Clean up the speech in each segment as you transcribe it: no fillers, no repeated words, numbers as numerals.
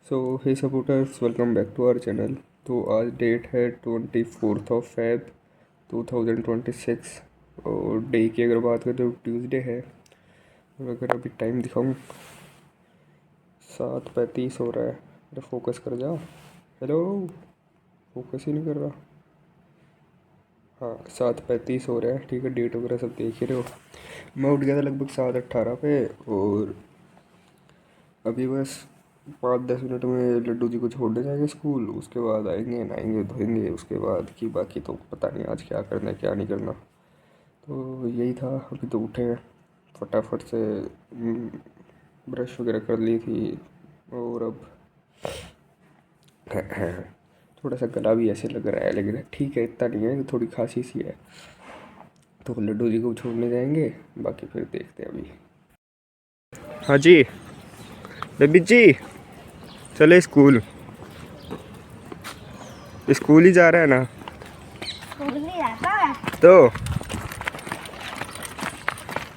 So hey supporters, welcome back to our channel. तो आज date है 24 Feb 2026 और डे की अगर बात करें तो ट्यूसडे है। और अगर अभी टाइम दिखाऊँ 7:35 हो रहा है। अरे फोकस कर जा। हेलो, फोकस ही नहीं कर रहा। हाँ, 7:35 हो रहा है। ठीक है, डेट वगैरह सब देख ही रहे हो। मैं उठ गया था लगभग 7:18 पे और अभी बस 5-10 मिनट में लड्डू जी को छोड़ने जाएंगे स्कूल। उसके बाद आएंगे, नहाएंगे धोएंगे। उसके बाद की बाकी तो पता नहीं आज क्या करना है क्या नहीं करना। तो यही था। अभी तो उठे हैं, फटाफट से ब्रश वगैरह कर ली थी और अब थोड़ा सा गला भी ऐसे लग रहा है, लेकिन ठीक है, इतना नहीं है, थोड़ी खांसी सी है। तो लड्डू जी को छोड़ने जाएंगे, बाकी फिर देखते हैं अभी। हाँ जी बेबी जी, चले स्कूल। स्कूल ही जा रहा है ना? स्कूल नहीं जाता है। तो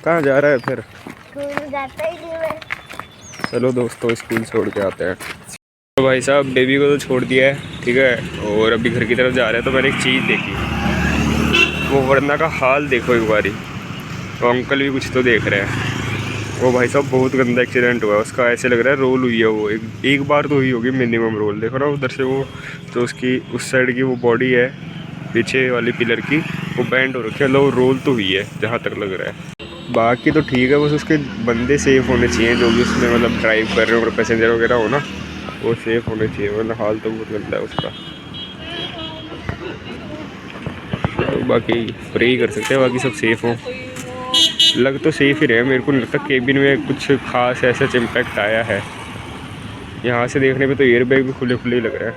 कहाँ जा रहा है फिर? स्कूल जाता ही नहीं मैं। चलो दोस्तों, स्कूल छोड़ के आते हैं। तो भाई साहब, बेबी को तो छोड़ दिया है, ठीक है, और अभी घर की तरफ जा रहे हैं। तो मैंने एक चीज़ देखी, वो वरना का हाल देखो एक बारी। तो अंकल भी कुछ तो देख रहे हैं। वो भाई साहब बहुत गंदा एक्सीडेंट हुआ है उसका। ऐसे लग रहा है रोल हुई है वो, एक बार तो हुई होगी मिनिमम रोल। देखो ना उधर से वो, तो उसकी उस साइड की वो बॉडी है पीछे वाली पिलर की, वो बैंड हो रखी है। मतलब वो रोल तो हुई है जहाँ तक लग रहा है। बाकी तो ठीक है, बस उसके बंदे सेफ़ होने चाहिए जो भी उसमें मतलब ड्राइव कर रहे हो, अगर पैसेंजर वगैरह हो ना, वो सेफ़ होने चाहिए, वरना हाल तो बहुत गंदा है उसका। तो बाकी प्रे ही कर सकते हैं, बाकी सब सेफ़ हो। लग तो सेफ़ ही रहे, मेरे को नहीं लगता केबिन में कुछ खास ऐसा इम्पैक्ट आया है। यहाँ से देखने पे तो एयर बैग भी खुले खुले ही लग रहा है,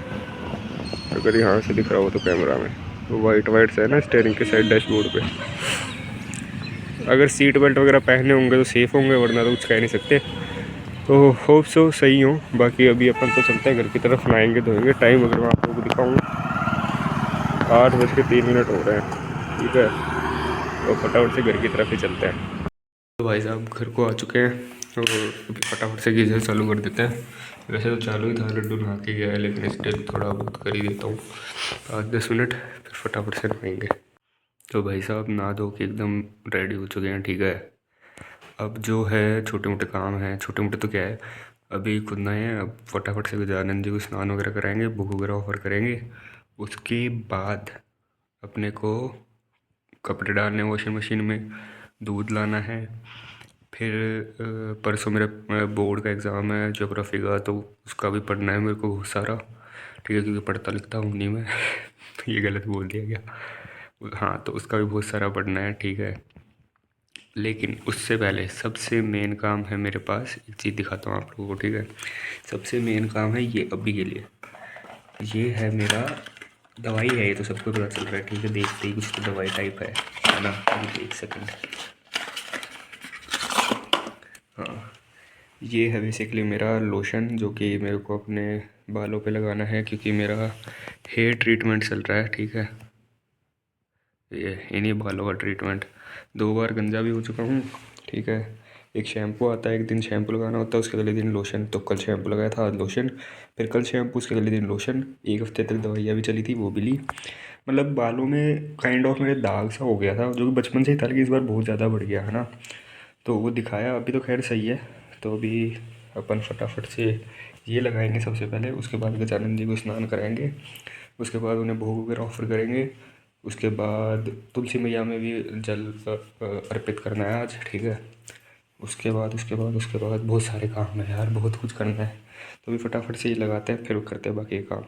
अगर यहाँ से दिख रहा हो तो कैमरा में। तो वाइट वाइट से है ना स्टेयरिंग के साइड डैशबोर्ड पे। अगर सीट बेल्ट वगैरह पहने होंगे तो सेफ़ होंगे, वरना तो कुछ कह नहीं सकते। तो होप सो सही हो। बाकी अभी अपन तो चलते हैं घर की तरफ, नहाएंगे धोएंगे। टाइम अगर मैं आप लोगों को दिखाऊँ 8:03 हो रहे हैं, ठीक है। तो फटाफट से घर की तरफ ही चलते हैं। तो भाई साहब घर को आ चुके हैं और अभी फटाफट से गीज़र चालू कर देते हैं। वैसे तो चालू ही था, लड्डू नहा के गया है, लेकिन स्टिल थोड़ा बहुत कर ही देता हूँ। 5-10 मिनट फिर फटाफट से नहाएंगे। तो भाई साहब नहा धो के एकदम रेडी हो चुके हैं, ठीक है। अब जो है छोटे मोटे काम हैं, छोटे मोटे तो क्या है, अभी खुद नहाए हैं। अब फटाफट से गजानंद जी को स्नान वगैरह कराएंगे, भोग वगैरह ऑफर करेंगे। उसके बाद अपने को कपड़े डालने वॉशिंग मशीन में, दूध लाना है। फिर परसों मेरा बोर्ड का एग्ज़ाम है ज्योग्राफी का, तो उसका भी पढ़ना है मेरे को बहुत सारा, ठीक है, क्योंकि पढ़ता लिखता हूँ नहीं मैं। ये गलत बोल दिया गया। हाँ, तो उसका भी बहुत सारा पढ़ना है, ठीक है। लेकिन उससे पहले सबसे मेन काम है मेरे पास, एक चीज़ दिखाता हूँ आप लोगों को, ठीक है। सबसे मेन काम है ये अभी के लिए, ये है मेरा दवाई है। ये तो सबको पता चल रहा है, ठीक है, देखते ही कुछ तो दवाई टाइप है ना। अभी एक सेकंड। हाँ, ये है बेसिकली मेरा लोशन, जो कि मेरे को अपने बालों पे लगाना है, क्योंकि मेरा हेयर ट्रीटमेंट चल रहा है, ठीक है। ये इन्हीं बालों का ट्रीटमेंट। 2 बार गंजा भी हो चुका हूँ, ठीक है। एक शैम्पू आता है, एक दिन शैम्पू लगाना होता है, उसके अगले दिन लोशन। तो कल शैम्पू लगाया था, आज लोशन, फिर कल शैम्पू, उसके अगले दिन लोशन। 1 हफ्ते तक दवाइयाँ भी चली थी, वो भी ली। मतलब बालों में काइंड ऑफ मेरे दाग सा हो गया था, जो कि बचपन से ही था, लेकिन इस बार बहुत ज़्यादा बढ़ गया है ना। तो वो दिखाया, अभी तो खैर सही है। तो अभी अपन फटाफट से ये लगाएंगे सबसे पहले, उसके बाद गजानंद जी को स्नान कराएंगे, उसके बाद उन्हें भोग वगैरह ऑफर करेंगे। उसके बाद तुलसी मैया में भी जल अर्पित करना है आज, ठीक है। उसके बाद बहुत सारे काम है यार, बहुत कुछ करना है। तो अभी फटाफट से ये लगाते हैं, फिर करते हैं बाकी काम।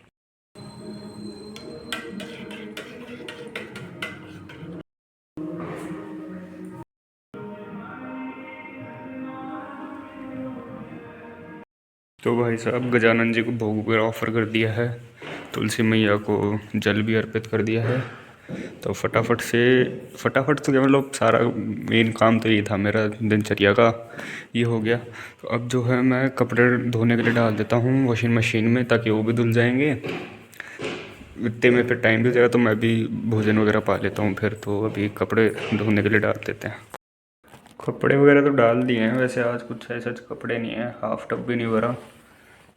तो भाई साहब गजानन जी को भोग वगैरह ऑफर कर दिया है, तुलसी मैया को जल भी अर्पित कर दिया है। तो फटाफट तो क्या, मतलब सारा मेन काम तो ये था मेरा दिनचर्या का, ये हो गया। तो अब जो है मैं कपड़े धोने के लिए डाल देता हूँ वॉशिंग मशीन में, ताकि वो भी धुल जाएंगे। इतने में फिर टाइम भी हो जाएगा, तो मैं भी भोजन वगैरह पा लेता हूँ फिर। तो अभी कपड़े धोने के लिए डाल देते हैं। कपड़े वगैरह तो डाल दिए हैं, वैसे आज कुछ ऐसा कपड़े नहीं है, हाफ टब भी नहीं भरा।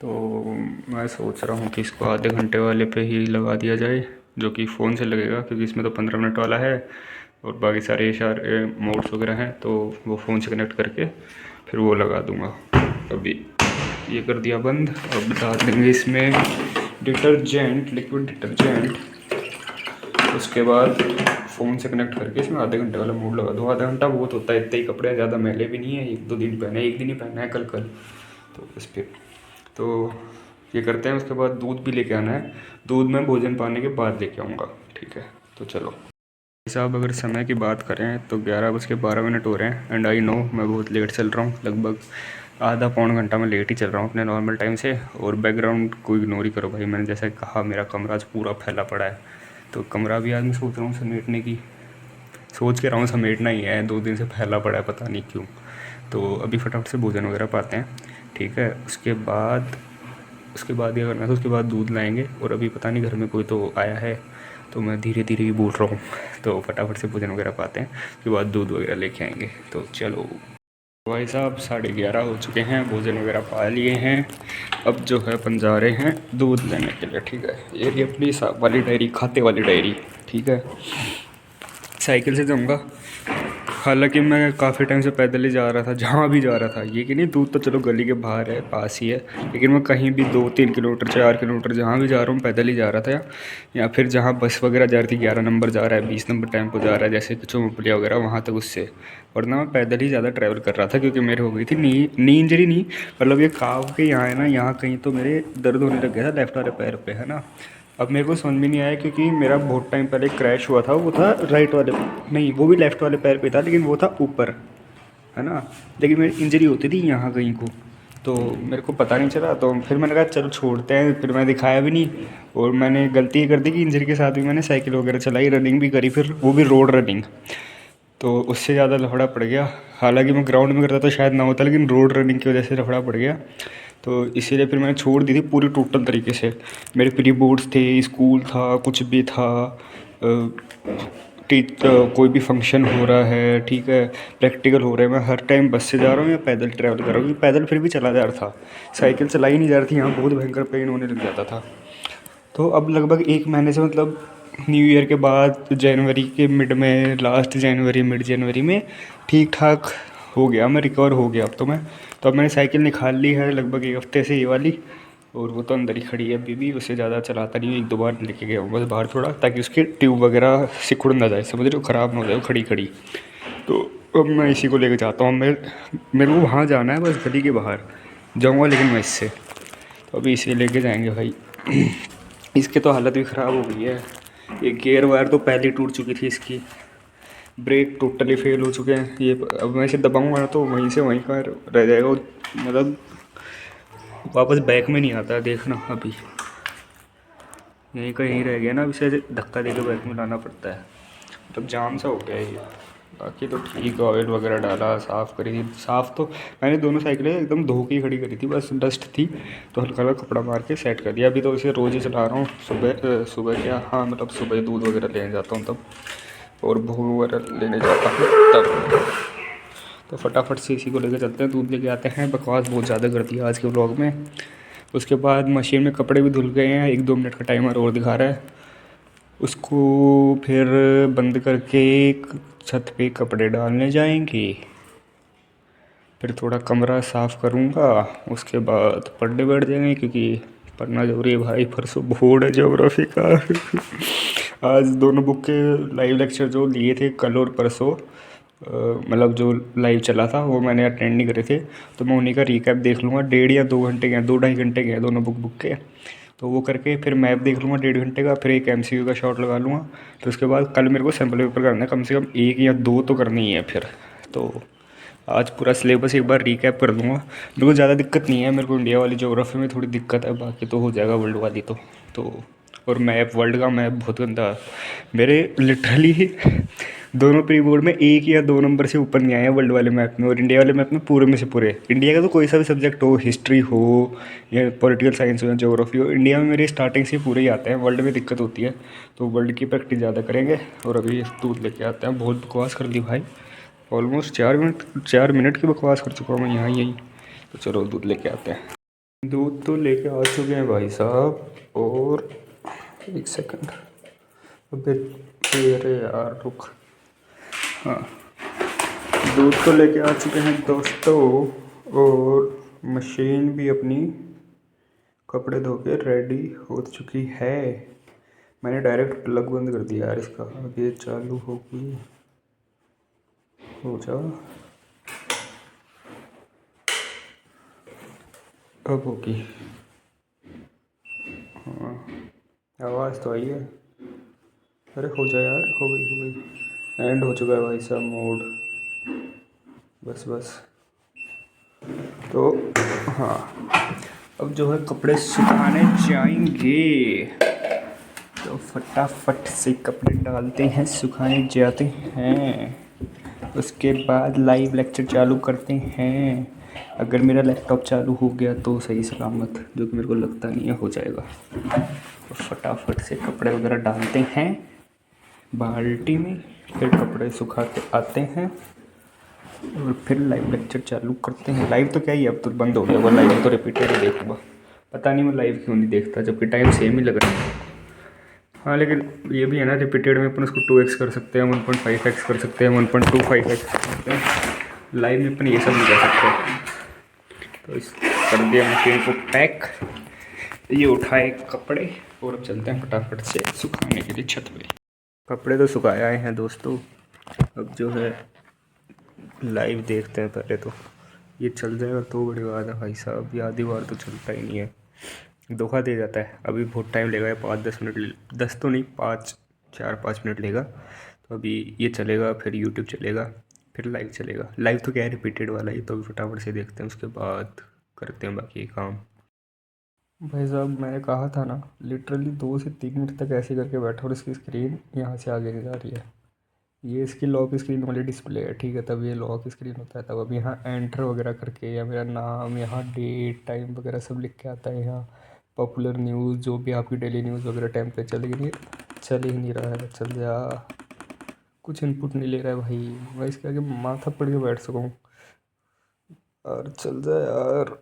तो मैं सोच रहा हूँ कि इसको आधे घंटे वाले पे ही लगा दिया जाए, जो कि फ़ोन से लगेगा, क्योंकि इसमें तो 15 मिनट वाला है और बाकी सारे मोड्स वगैरह हैं, तो वो फ़ोन से कनेक्ट करके फिर वो लगा दूँगा। अभी ये कर दिया बंद। अब डाल देंगे इसमें डिटर्जेंट, लिक्विड डिटर्जेंट। उसके बाद फ़ोन से कनेक्ट करके इसमें आधे घंटे वाला मोड लगा दो। आधा घंटा बहुत होता है, इतने ही कपड़े हैं, ज़्यादा मैले भी नहीं है, 1-2 दिन पहने, एक दिन ही पहना है कल तो इस पर तो ये करते हैं। उसके बाद दूध भी लेके आना है, दूध मैं भोजन पाने के बाद लेके आऊँगा। ठीक है, तो चलो साहब। अगर समय की बात करें तो 11:12 हो रहे हैं एंड आई नो मैं बहुत लेट चल रहा हूँ, लगभग आधा पौन घंटा मैं लेट ही चल रहा हूँ अपने नॉर्मल टाइम से। और बैकग्राउंड को इग्नोर ही करो भाई, मैंने जैसे कहा मेरा कमरा आज पूरा फैला पड़ा है, तो कमरा भी आज मैं सोच रहा हूँ समेटने की, सोच के रहा हूँ समेटना ही है, 2 दिन से फैला पड़ा है पता नहीं क्यों। तो अभी फटाफट से भोजन वगैरह पाते हैं, ठीक है। उसके बाद ये करना है, तो उसके बाद दूध लाएंगे। और अभी पता नहीं घर में कोई तो आया है, तो मैं धीरे धीरे ही बोल रहा हूँ, तो फटाफट से भोजन वगैरह पाते हैं, उसके बाद दूध वगैरह लेके आएंगे। तो चलो भाई साहब, 11:30 हो चुके हैं, भोजन वगैरह पा लिए हैं। अब जो है अपन जा रहे हैं दूध लेने के लिए, ठीक है। ये रही अपनी वाली डायरी, खाते वाली डायरी, ठीक है। साइकिल से जाऊँगा, हालांकि मैं काफ़ी टाइम से पैदल ही जा रहा था, जहाँ भी जा रहा था। ये कि नहीं, दूध तो चलो गली के बाहर है, पास ही है, लेकिन मैं कहीं भी 2-3 किलोमीटर 4 किलोमीटर जहाँ भी जा रहा हूँ पैदल ही जा रहा था। या फिर जहाँ बस वगैरह जा रही थी, 11 नंबर जा रहा है, 20 नंबर टेम्पो जा रहा है, जैसे चौमुपलिया वगैरह, वहाँ तक उससे। वरना मैं पैदल ही ज़्यादा ट्रैवल कर रहा था, क्योंकि मेरे हो गई थी नी इंजरी, नहीं मतलब ये काव के यहाँ है ना, यहाँ कहीं तो मेरे दर्द होने लग गया था लेफ्ट वाले पैर पे, है ना। अब मेरे को समझ में नहीं आया, क्योंकि मेरा बहुत टाइम पहले क्रैश हुआ था, वो था राइट वाले, नहीं वो भी लेफ़्ट वाले पैर पे था, लेकिन वो था ऊपर, है ना। लेकिन मेरी इंजरी होती थी यहाँ कहीं को, तो मेरे को पता नहीं चला। तो फिर मैंने कहा चलो छोड़ते हैं, फिर मैं दिखाया भी नहीं। और मैंने गलती ये कर दी कि इंजरी के साथ भी मैंने साइकिल वगैरह चलाई, रनिंग भी करी, फिर वो भी रोड रनिंग, तो उससे ज़्यादा लफड़ा पड़ गया। हालांकि मैं ग्राउंड में करता तो शायद ना होता, लेकिन रोड रनिंग की वजह से लफड़ा पड़ गया, तो इसीलिए फिर मैंने छोड़ दी थी पूरी टोटल तरीके से। मेरे प्री बोर्ड्स थे, स्कूल था, कुछ भी था, कोई भी फंक्शन हो रहा है, ठीक है, प्रैक्टिकल हो रहे हैं, मैं हर टाइम बस से जा रहा हूँ या पैदल ट्रैवल कर रहा हूँ। पैदल फिर भी चला जा रहा था, साइकिल चलाई नहीं जा रही थी, यहाँ बहुत भयंकर पेन होने लग जाता था। तो अब लगभग 1 महीने से, मतलब न्यू ईयर के बाद जनवरी के मिड में, लास्ट जनवरी मिड जनवरी में ठीक ठाक हो गया, मैं रिकवर हो गया अब तो मैं। तो अब मैंने साइकिल निकाल ली है लगभग 1 हफ्ते से, ये वाली, और वो तो अंदर ही खड़ी है अभी भी, उसे ज़्यादा चलाता नहीं हूँ, 1-2 बार लेके गया हूँ बस बाहर थोड़ा, ताकि उसकी ट्यूब वगैरह सिकुड़ ना जाए, समझ रहे हो, ख़राब ना हो जाए खड़ी खड़ी। तो अब मैं इसी को लेके जाता हूँ। मेरे को वहाँ जाना है बस, गली के बाहर जाऊँगा, लेकिन मैं इससे, तो अभी इसे लेके जाएंगे भाई। इसकी तो हालत भी ख़राब हो गई है, ये गियर वायर तो पहले टूट चुकी थी इसकी, ब्रेक टोटली फेल हो चुके हैं। ये अब मैं इसे दबाऊंगा ना तो वहीं से वहीं का रह जाएगा, मतलब वापस बैक में नहीं आता, देखना अभी यहीं का यहीं रह गया ना, अब इसे धक्का दे के बैक में लाना पड़ता है, मतलब जाम सा हो गया है ये। बाकी तो ठीक, ऑयल वगैरह डाला, साफ़ करी थी, साफ़ तो मैंने दोनों साइकिलें एकदम धो के खड़ी करी थी, बस डस्ट थी तो हल्का हल्का कपड़ा मार के सेट कर दिया। अभी तो इसे रोज़ ही चला रहा हूँ, सुबह क्या, हाँ मतलब सुबह दूध वगैरह लेने जाता हूँ तब, और भूख वगैरह लेने जाता हूँ तब। तो फटाफट से इसी को लेकर चलते हैं, दूध लेके आते हैं। बकवास बहुत ज़्यादा कर दी आज के व्लॉग में। उसके बाद मशीन में कपड़े भी धुल गए हैं, 1-2 मिनट का टाइमर और दिखा रहा है, उसको फिर बंद करके छत पे कपड़े डालने जाएंगे, फिर थोड़ा कमरा साफ़ करूँगा, उसके बाद पढ़ने बैठ जाएंगे, क्योंकि पढ़ना जरूरी है भाई, परसों बोर्ड है ज्योग्राफी का। आज दोनों बुक के लाइव लेक्चर जो लिए थे कल और परसों, मतलब जो लाइव चला था वो मैंने अटेंड नहीं करे थे, तो मैं उन्हीं का रिकैप देख लूँगा। 1.5 या 2 घंटे के, 2-2.5 घंटे के हैं दोनों बुक के, तो वो करके फिर मैप देख लूँगा 1.5 घंटे का, फिर एक MCQ का शॉट लगा लूँगा। तो उसके बाद कल मेरे को सैम्पल पेपर करना है, कम से कम 1 या 2 तो करनी ही है फिर। तो आज पूरा सिलेबस एक बार रिकैप कर दूँगा। मेरे को ज़्यादा दिक्कत नहीं है, मेरे को इंडिया वाली ज्योग्राफी में थोड़ी दिक्कत है, बाकी तो हो जाएगा वर्ल्ड वाली तो और मैप, वर्ल्ड का मैप बहुत गंदा मेरे, लिटरली दोनों प्री बोर्ड में 1 या 2 नंबर से ऊपर नहीं आए हैं वर्ल्ड वाले मैप में, और इंडिया वाले मैप में पूरे में से पूरे। इंडिया का तो कोई सा भी सब्जेक्ट हो, हिस्ट्री हो या पॉलिटिकल साइंस हो या ज्योग्राफी हो, इंडिया में मेरे स्टार्टिंग से पूरे ही आते हैं, वर्ल्ड में दिक्कत होती है। तो वर्ल्ड की प्रैक्टिस ज़्यादा करेंगे। और अभी दूध लेके आते हैं, बहुत बकवास कर दी भाई, ऑलमोस्ट 4 मिनट की बकवास कर चुका हूँ मैं यहाँ यही। तो चलो दूध लेके आते हैं। दूध तो लेके आ चुके हैं भाई साहब। और एक सेकंड, अबे अरे यार रुक। हाँ, दूध तो लेके आ चुके हैं दोस्तों, और मशीन भी अपनी कपड़े धो के रेडी हो चुकी है। मैंने डायरेक्ट प्लग बंद कर दिया यार इसका। अब ये चालू होगी, हो जा, अब होगी। हाँ, आवाज़ तो आई है। अरे हो जा यार, हो गई। एंड हो चुका है भाई साहब मोड। बस तो हाँ, अब जो है कपड़े सुखाने जाएंगे, तो फटाफट से कपड़े डालते हैं, सुखाने जाते हैं। उसके बाद लाइव लेक्चर चालू करते हैं। अगर मेरा लैपटॉप चालू हो गया तो सही सलामत, जो कि मेरे को लगता नहीं है हो जाएगा। तो फटाफट से कपड़े वगैरह डालते हैं बाल्टी में, फिर कपड़े सुखा के आते हैं और फिर लाइव लेक्चर चालू करते हैं। लाइव तो क्या ही, अब तो बंद हो गया वो लाइव, तो रिपीटेड ही देखूँगा। पता नहीं मैं लाइव क्यों नहीं देखता, जबकि टाइम सेम ही लग रहा है। हाँ, लेकिन ये भी है ना, रिपीटेड में अपन उसको 2x कर सकते हैं, 1.5x कर सकते हैं, 1.25x कर सकते हैं। लाइव में अपन ये सब नहीं कर सकते। तो इस कर दिया मशीन को पैक, ये उठाए कपड़े और अब चलते हैं फटाफट से सुखाने के लिए छत पे। कपड़े तो सुखाए आए हैं दोस्तों, अब जो है लाइव देखते हैं। पहले तो ये चल जाएगा तो बड़ी बात है भाई साहब, ये आधी बार तो चलता ही नहीं है, धोखा दे जाता है। अभी बहुत टाइम लेगा, 5-10 मिनट, 10 तो नहीं, 4-5 मिनट लेगा। तो अभी ये चलेगा, फिर यूट्यूब चलेगा, फिर लाइव चलेगा। लाइव तो क्या है, रिपीटेड वाला ही, तो अभी फटाफट से देखते हैं, उसके बाद करते हैं बाकी काम। भाई साहब मैंने कहा था ना, लिटरली 2 से 3 मिनट तक ऐसे करके बैठा और इसकी स्क्रीन यहाँ से आगे नहीं जा रही है। ये इसकी लॉक स्क्रीन वाली डिस्प्ले है, ठीक है, तब ये लॉक स्क्रीन होता है। तब अब यहाँ एंटर वगैरह करके, या मेरा नाम, यहाँ डेट टाइम वगैरह सब लिख के आता है। यहाँ पॉपुलर न्यूज़, जो भी आपकी डेली न्यूज़ वगैरह टाइम पे चल ही नहीं रहा है। चल जा, कुछ इनपुट नहीं ले रहा है भाई। मैं इसके आगे माथा पड़ के बैठ सकूँ और चल जा यार,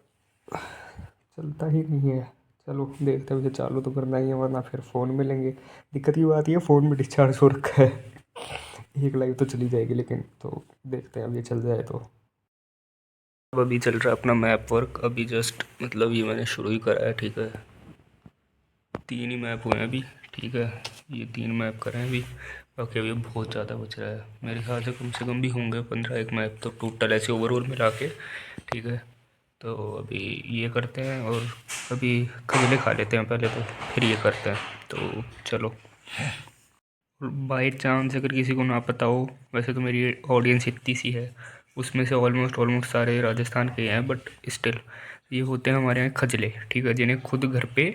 चलता ही नहीं है। चलो देखते हैं, मुझे चालू तो करना ही है, वरना फिर फ़ोन में लेंगे। दिक्कत की बात ये, फ़ोन में डिस्चार्ज हो रखा है। एक लाइव तो चली जाएगी, लेकिन तो देखते हैं अब ये चल जाए तो। अब अभी चल रहा है अपना मैप वर्क, अभी जस्ट मतलब ये मैंने शुरू ही करा है, ठीक है। 3 ही मैप हुए हैं अभी, ठीक है, ये 3 मैप करे हैं अभी। बाकी अभी बहुत ज़्यादा बच रहा है, मेरे ख्याल से कम भी होंगे 15 मैप तो टोटल ऐसे ओवरऑल मिला के, ठीक है। तो अभी ये करते हैं और अभी खजले खा लेते हैं पहले, तो फिर ये करते हैं। तो चलो, बाई चांस अगर किसी को ना पता हो, वैसे तो मेरी ऑडियंस इतनी सी है, उसमें से ऑलमोस्ट सारे राजस्थान के हैं, बट स्टिल ये होते हैं हमारे यहाँ खजले, ठीक है, जिन्हें खुद घर पे,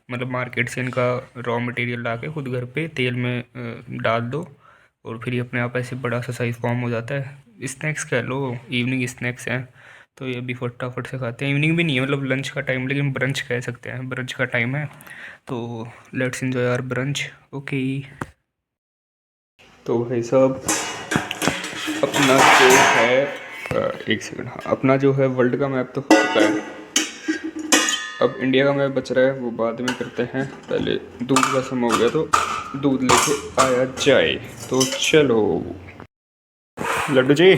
मतलब मार्केट से इनका रॉ मटेरियल ला के खुद घर पे तेल में डाल दो और फिर ये अपने आप ऐसे बड़ा सा साइज़ फॉर्म हो जाता है। स्नैक्स कह लो, इवनिंग स्नैक्स हैं। तो ये अभी फटाफट से खाते हैं। इवनिंग भी नहीं है, मतलब लंच का टाइम, लेकिन ब्रंच कह सकते हैं, ब्रंच का टाइम है। तो let's enjoy our brunch. Okay, तो भाई साहब अपना जो है एक सेकंड, हाँ, अपना जो है वर्ल्ड का मैप तो हो चुका है। अब इंडिया का मैप बच रहा है, वो बाद में करते हैं। पहले दूध का समय हो गया, तो दूध लेके आया जाए। तो चलो लड्डू जी,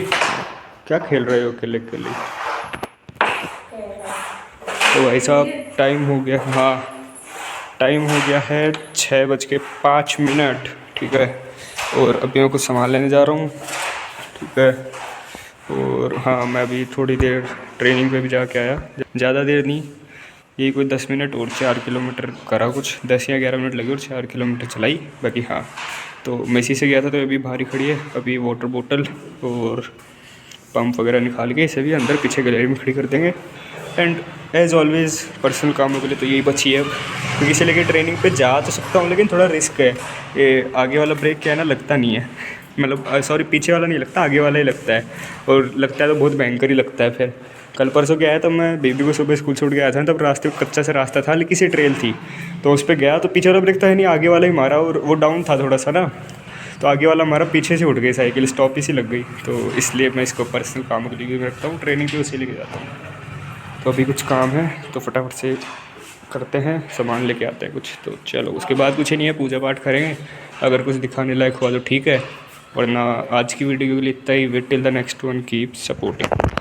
क्या खेल रहे हो अकेले अकेले? तो भाई साहब टाइम हो गया, हाँ टाइम हो गया है 6:05, ठीक है। और अभी मैं कुछ सामान लेने जा रहा हूँ, ठीक है। और हाँ, मैं अभी थोड़ी देर ट्रेनिंग पे भी जाके आया, ज़्यादा देर नहीं, ये कोई 10 मिनट और 4 किलोमीटर करा, कुछ 10 या 11 मिनट लगे और 4 किलोमीटर चलाई। बाकी हाँ, तो मेसी से गया था, तो अभी बाहर ही खड़ी है। अभी वाटर बोतल और पंप वगैरह निकाल के इसे भी अंदर पीछे गैलरी में खड़ी कर देंगे। एंड एज़ ऑलवेज़ पर्सनल कामों के लिए तो यही बची है अब, क्योंकि इसे लेके ट्रेनिंग पे जा तो सकता हूँ, लेकिन थोड़ा रिस्क है। ये आगे वाला ब्रेक क्या है ना, लगता नहीं है, मतलब सॉरी पीछे वाला नहीं लगता, आगे वाला ही लगता है, और लगता है तो बहुत भयंकर ही लगता है। फिर कल परसों क्या है, तब मैं बेबी को सुबह स्कूल छोड़ के आया था, तब रास्ते में कच्चा सा रास्ता था, लेकिन सी ट्रेल थी, तो उस पर गया तो पीछे वाला ब्रेक था नहीं, आगे वाला ही मारा, और वो डाउन था थोड़ा सा ना, तो आगे वाला हमारा पीछे से उठ गई साइकिल, स्टॉप ही सी लग गई। तो इसलिए मैं इसको पर्सनल कामों के लिए भी रखता हूँ, ट्रेनिंग पे उसी लेके जाता हूँ। तो अभी कुछ काम है तो फटाफट से करते हैं, सामान लेके आते हैं कुछ। तो चलो उसके बाद कुछ नहीं है, पूजा पाठ करेंगे, अगर कुछ दिखाने लायक हुआ तो ठीक है, वरना आज की वीडियो के लिए इतना ही। Wait till the next one, keep supporting.